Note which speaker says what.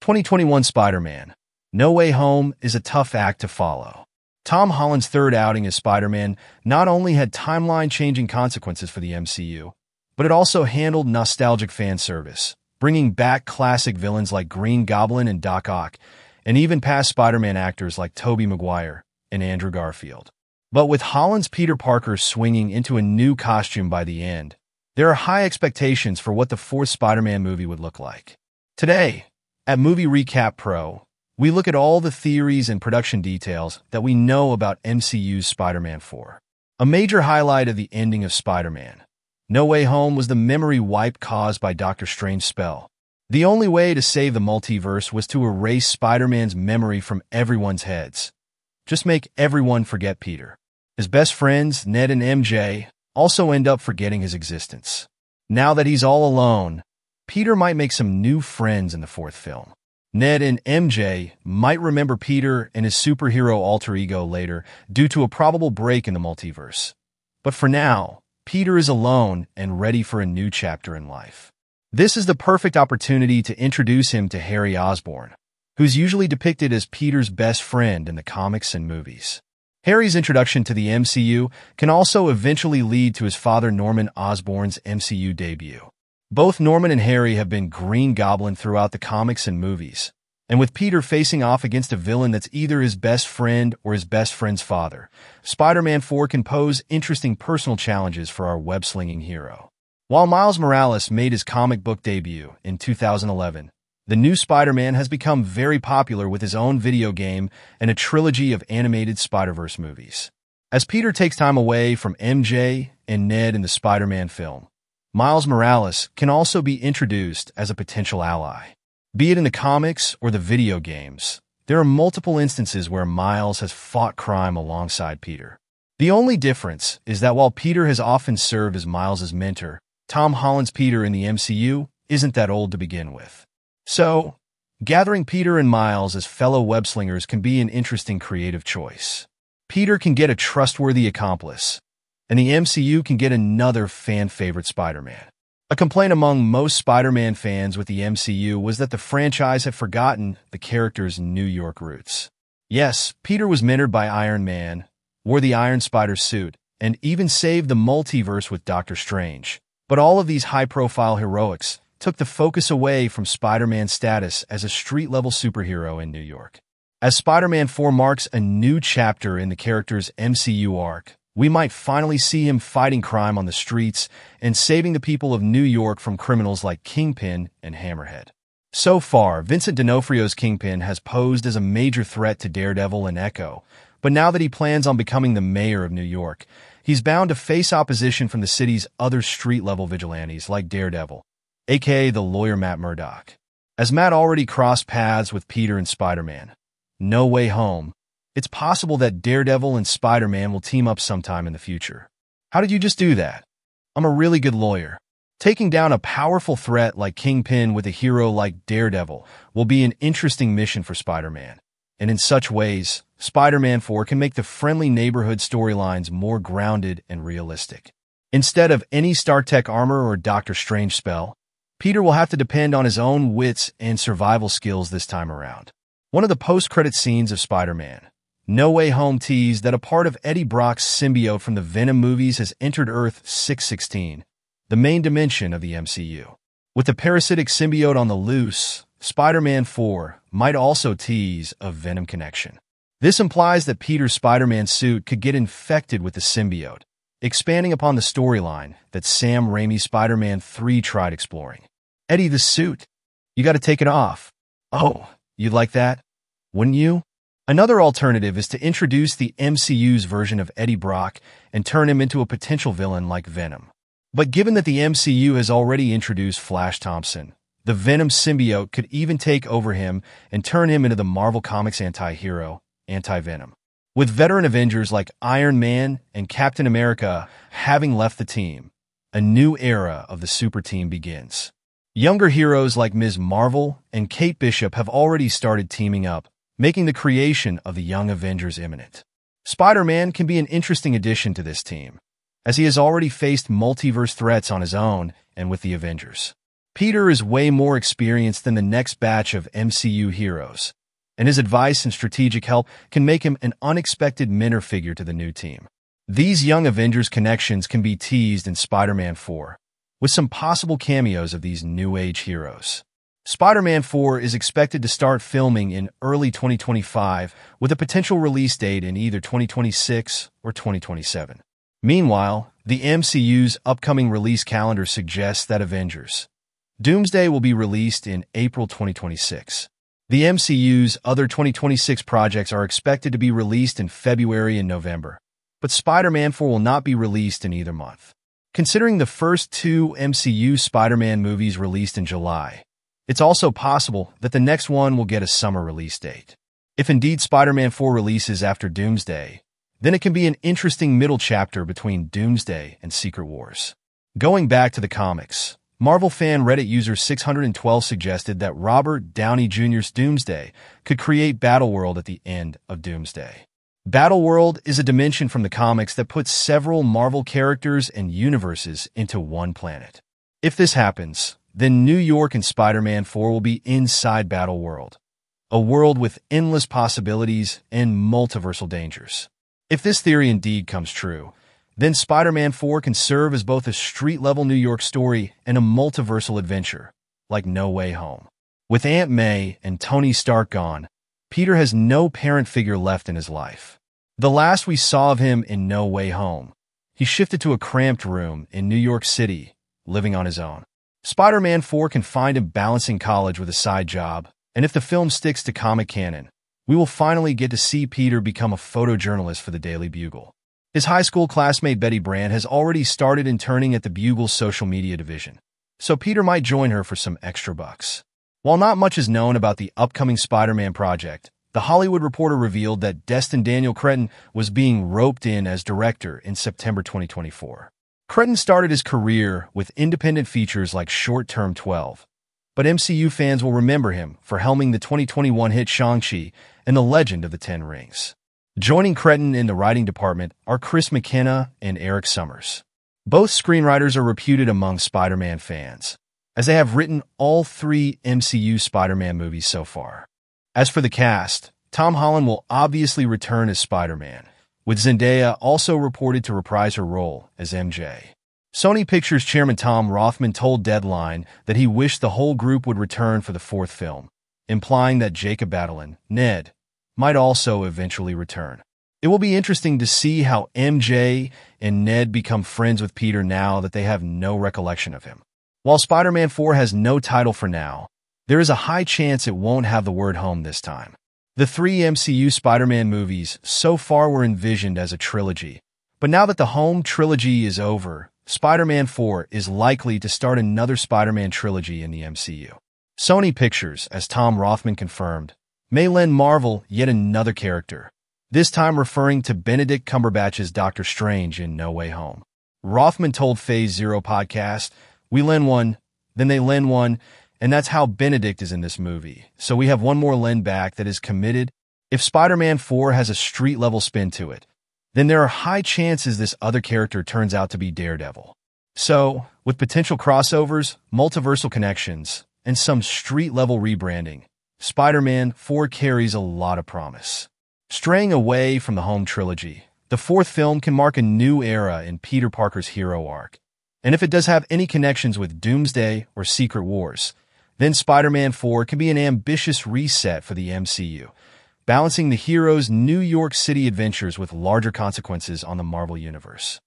Speaker 1: 2021 Spider-Man: No Way Home is a tough act to follow. Tom Holland's third outing as Spider-Man not only had timeline-changing consequences for the MCU, but it also handled nostalgic fan service, bringing back classic villains like Green Goblin and Doc Ock, and even past Spider-Man actors like Tobey Maguire and Andrew Garfield. But with Holland's Peter Parker swinging into a new costume by the end, there are high expectations for what the fourth Spider-Man movie would look like. Today, at Movie Recap Pro, we look at all the theories and production details that we know about MCU's Spider-Man 4. A major highlight of the ending of Spider-Man: No Way Home was the memory wipe caused by Doctor Strange's spell. The only way to save the multiverse was to erase Spider-Man's memory from everyone's heads. Just make everyone forget Peter. His best friends, Ned and MJ, also end up forgetting his existence. Now that he's all alone, Peter might make some new friends in the fourth film. Ned and MJ might remember Peter and his superhero alter ego later due to a probable break in the multiverse. But for now, Peter is alone and ready for a new chapter in life. This is the perfect opportunity to introduce him to Harry Osborn, who's usually depicted as Peter's best friend in the comics and movies. Harry's introduction to the MCU can also eventually lead to his father Norman Osborn's MCU debut. Both Norman and Harry have been Green Goblin throughout the comics and movies, and with Peter facing off against a villain that's either his best friend or his best friend's father, Spider-Man 4 can pose interesting personal challenges for our web-slinging hero. While Miles Morales made his comic book debut in 2011, the new Spider-Man has become very popular with his own video game and a trilogy of animated Spider-Verse movies. As Peter takes time away from MJ and Ned in the Spider-Man film, Miles Morales can also be introduced as a potential ally. Be it in the comics or the video games, there are multiple instances where Miles has fought crime alongside Peter. The only difference is that while Peter has often served as Miles' mentor, Tom Holland's Peter in the MCU isn't that old to begin with. So, gathering Peter and Miles as fellow web-slingers can be an interesting creative choice. Peter can get a trustworthy accomplice, and the MCU can get another fan-favorite Spider-Man. A complaint among most Spider-Man fans with the MCU was that the franchise had forgotten the character's New York roots. Yes, Peter was mentored by Iron Man, wore the Iron Spider suit, and even saved the multiverse with Doctor Strange. But all of these high-profile heroics took the focus away from Spider-Man's status as a street-level superhero in New York. As Spider-Man 4 marks a new chapter in the character's MCU arc, we might finally see him fighting crime on the streets and saving the people of New York from criminals like Kingpin and Hammerhead. So far, Vincent D'Onofrio's Kingpin has posed as a major threat to Daredevil and Echo, but now that he plans on becoming the mayor of New York, he's bound to face opposition from the city's other street-level vigilantes like Daredevil, aka the lawyer Matt Murdock. As Matt already crossed paths with Peter and Spider-Man: No Way Home, it's possible that Daredevil and Spider-Man will team up sometime in the future. How did you just do that? I'm a really good lawyer. Taking down a powerful threat like Kingpin with a hero like Daredevil will be an interesting mission for Spider-Man. And in such ways, Spider-Man 4 can make the friendly neighborhood storylines more grounded and realistic. Instead of any StarTech armor or Doctor Strange spell, Peter will have to depend on his own wits and survival skills this time around. One of the post-credit scenes of Spider-Man: No Way Home teased that a part of Eddie Brock's symbiote from the Venom movies has entered Earth 616, the main dimension of the MCU. With the parasitic symbiote on the loose, Spider-Man 4 might also tease a Venom Connection. This implies that Peter's Spider-Man suit could get infected with the symbiote, expanding upon the storyline that Sam Raimi's Spider-Man 3 tried exploring. Eddie, the suit. You gotta take it off. Oh, you'd like that? Wouldn't you? Another alternative is to introduce the MCU's version of Eddie Brock and turn him into a potential villain like Venom. But given that the MCU has already introduced Flash Thompson, the Venom symbiote could even take over him and turn him into the Marvel Comics anti-hero, Anti-Venom. With veteran Avengers like Iron Man and Captain America having left the team, a new era of the super team begins. Younger heroes like Ms. Marvel and Kate Bishop have already started teaming up, making the creation of the Young Avengers imminent. Spider-Man can be an interesting addition to this team, as he has already faced multiverse threats on his own and with the Avengers. Peter is way more experienced than the next batch of MCU heroes, and his advice and strategic help can make him an unexpected mentor figure to the new team. These young Avengers connections can be teased in Spider-Man 4, with some possible cameos of these new age heroes. Spider-Man 4 is expected to start filming in early 2025, with a potential release date in either 2026 or 2027. Meanwhile, the MCU's upcoming release calendar suggests that Avengers: Doomsday will be released in April 2026. The MCU's other 2026 projects are expected to be released in February and November, but Spider-Man 4 will not be released in either month. Considering the first two MCU Spider-Man movies released in July, it's also possible that the next one will get a summer release date. If indeed Spider-Man 4 releases after Doomsday, then it can be an interesting middle chapter between Doomsday and Secret Wars. Going back to the comics, Marvel fan Reddit user 612 suggested that Robert Downey Jr.'s Doomsday could create Battleworld at the end of Doomsday. Battleworld is a dimension from the comics that puts several Marvel characters and universes into one planet. If this happens, then New York and Spider-Man 4 will be inside Battleworld, a world with endless possibilities and multiversal dangers. If this theory indeed comes true, then Spider-Man 4 can serve as both a street-level New York story and a multiversal adventure, like No Way Home. With Aunt May and Tony Stark gone, Peter has no parent figure left in his life. The last we saw of him in No Way Home, he shifted to a cramped room in New York City, living on his own. Spider-Man 4 can find him balancing college with a side job, and if the film sticks to comic canon, we will finally get to see Peter become a photojournalist for the Daily Bugle. His high school classmate Betty Brant has already started interning at the Bugle's social media division, so Peter might join her for some extra bucks. While not much is known about the upcoming Spider-Man project, The Hollywood Reporter revealed that Destin Daniel Cretton was being roped in as director in September 2024. Cretton started his career with independent features like Short Term 12, but MCU fans will remember him for helming the 2021 hit Shang-Chi and the Legend of the Ten Rings. Joining Cretton in the writing department are Chris McKenna and Eric Summers. Both screenwriters are reputed among Spider-Man fans, as they have written all three MCU Spider-Man movies so far. As for the cast, Tom Holland will obviously return as Spider-Man, with Zendaya also reported to reprise her role as MJ. Sony Pictures chairman Tom Rothman told Deadline that he wished the whole group would return for the fourth film, implying that Jacob Batalon, Ned, might also eventually return. It will be interesting to see how MJ and Ned become friends with Peter now that they have no recollection of him. While Spider-Man 4 has no title for now, there is a high chance it won't have the word home this time. The three MCU Spider-Man movies so far were envisioned as a trilogy, but now that the home trilogy is over, Spider-Man 4 is likely to start another Spider-Man trilogy in the MCU. Sony Pictures, as Tom Rothman confirmed, may lend Marvel yet another character, this time referring to Benedict Cumberbatch's Doctor Strange in No Way Home. Rothman told Phase Zero podcast, "We lend one, then they lend one, and that's how Benedict is in this movie. So we have one more lend back that is committed. If Spider-Man 4 has a street-level spin to it, then there are high chances this other character turns out to be Daredevil." So, with potential crossovers, multiversal connections, and some street-level rebranding, Spider-Man 4 carries a lot of promise. Straying away from the home trilogy, the fourth film can mark a new era in Peter Parker's hero arc. And if it does have any connections with Doomsday or Secret Wars, then Spider-Man 4 can be an ambitious reset for the MCU, balancing the hero's New York City adventures with larger consequences on the Marvel Universe.